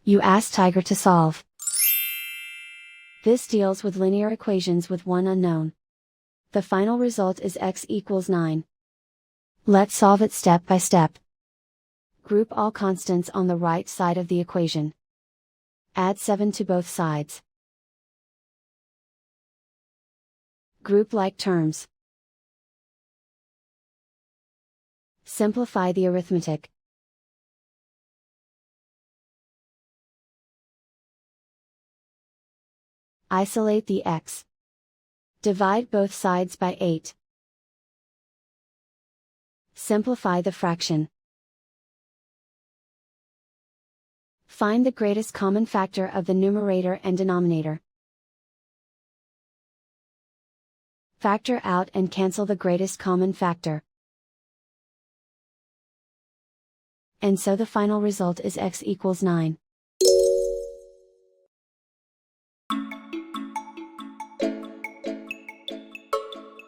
You ask Tiger to solve. This deals with linear equations with one unknown. The final result is x equals 9. Let's solve it step by step. Group all constants on the right side of the equation. Add 7 to both sides. Group like terms. Simplify the arithmetic. Isolate the x. Divide both sides by 8. Simplify the fraction. Find the greatest common factor of the numerator and denominator. Factor out and cancel the greatest common factor. And so the final result is x equals 9.